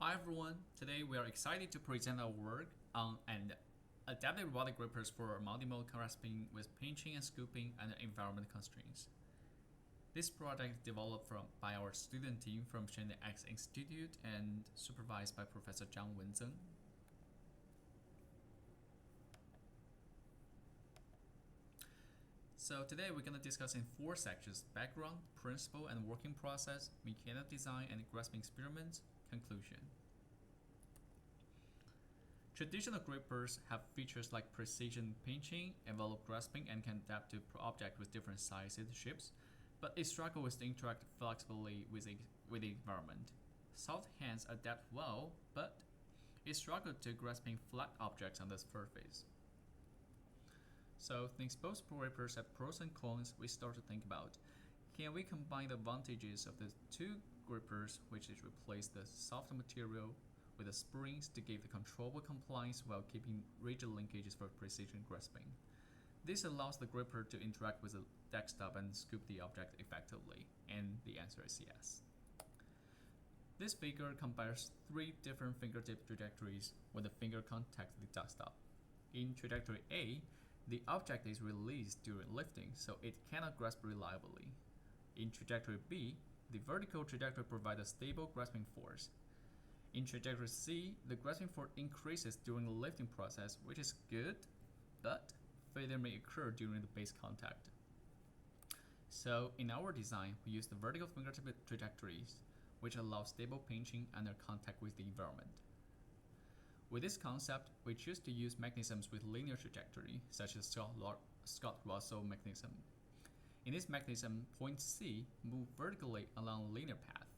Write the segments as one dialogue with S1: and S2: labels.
S1: Hi everyone, today we are excited to present our work on an adaptive robotic grippers for multimodal grasping with pinching and scooping under environment constraints. This project is developed by our student team from Shenzhen X Institute and supervised by Professor Zhang Wenzeng. So today we're going to discuss in 4 sections: background, principle and working process, mechanical design and grasping experiments, conclusion. Traditional grippers have features like precision pinching, envelope grasping, and can adapt to objects with different sizes, shapes, but it struggles with interact flexibly with the environment. Soft hands adapt well, but it struggles to grasping flat objects on the surface. So, since both grippers have pros and cons, we start to think about, can we combine the advantages of the two grippers, which is replace the soft material with the springs to give the controllable compliance while keeping rigid linkages for precision grasping. This allows the gripper to interact with the desktop and scoop the object effectively, and the answer is yes. This figure compares 3 different fingertip trajectories when the finger contacts the desktop. In trajectory A, the object is released during lifting, so it cannot grasp reliably. In trajectory B, the vertical trajectory provides a stable grasping force. In trajectory C, the grasping force increases during the lifting process, which is good, but failure may occur during the base contact. So in our design, we use the vertical fingertip trajectories, which allow stable pinching under contact with the environment. With this concept, we choose to use mechanisms with linear trajectory, such as Scott-Russell mechanism. In this mechanism, point C moves vertically along a linear path.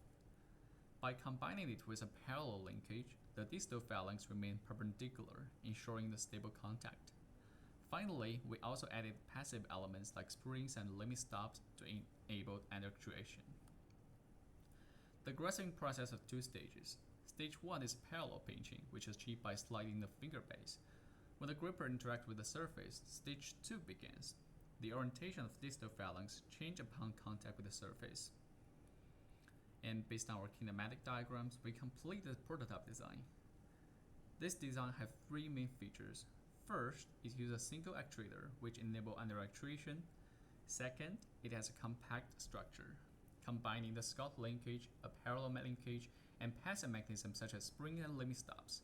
S1: By combining it with a parallel linkage, the distal phalanx remain perpendicular, ensuring the stable contact. Finally, we also added passive elements like springs and limit stops to enable actuation. The grasping process has 2 stages. Stage 1 is parallel pinching, which is achieved by sliding the finger base. When the gripper interacts with the surface, stage 2 begins. The orientation of distal phalanx changes upon contact with the surface. And based on our kinematic diagrams, we complete the prototype design. This design has 3 main features. First, it uses a single actuator, which enables under actuation. Second, it has a compact structure, combining the Scott linkage, a parallel linkage, and passive mechanisms such as spring and limit stops.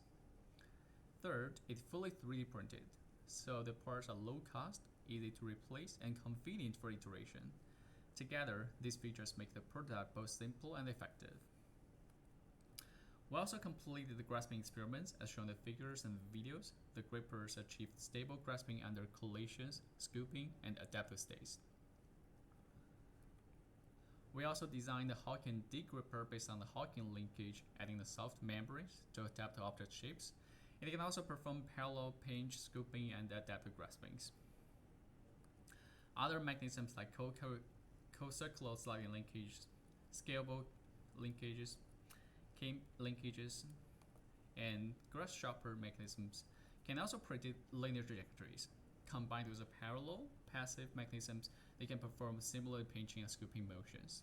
S1: Third, it's fully 3D printed, so the parts are low cost, easy to replace, and convenient for iteration. Together, these features make the prototype both simple and effective. We also completed the grasping experiments as shown in the figures and videos. The grippers achieved stable grasping under collisions, scooping, and adaptive states. We also designed the Hawking D gripper based on the Hawking linkage, adding the soft membranes to adapt to object shapes. And it can also perform parallel pinch, scooping, and adaptive graspings. Other mechanisms like co-circular sliding linkages, scalable linkages, cane linkages, and grasshopper mechanisms can also predict linear trajectories. Combined with the parallel, passive mechanisms, they can perform similar pinching and scooping motions.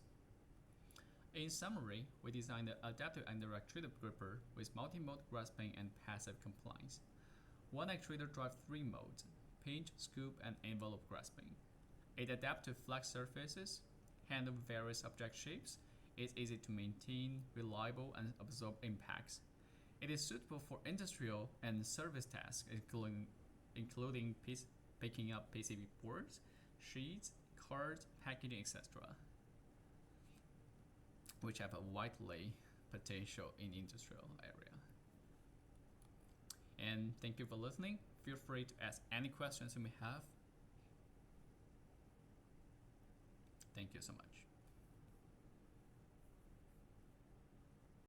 S1: In summary, we designed the adaptive under actuator gripper with multi-mode grasping and passive compliance. One actuator drives 3 modes: pinch, scoop, and envelope grasping. It adapts to flat surfaces, handles various object shapes, is easy to maintain, reliable, and absorb impacts. It is suitable for industrial and service tasks, including picking up PCB boards, sheets, cards, packaging, etc., which have a widely potential in industrial area. And thank you for listening. Feel free to ask any questions you may have. Thank you so much.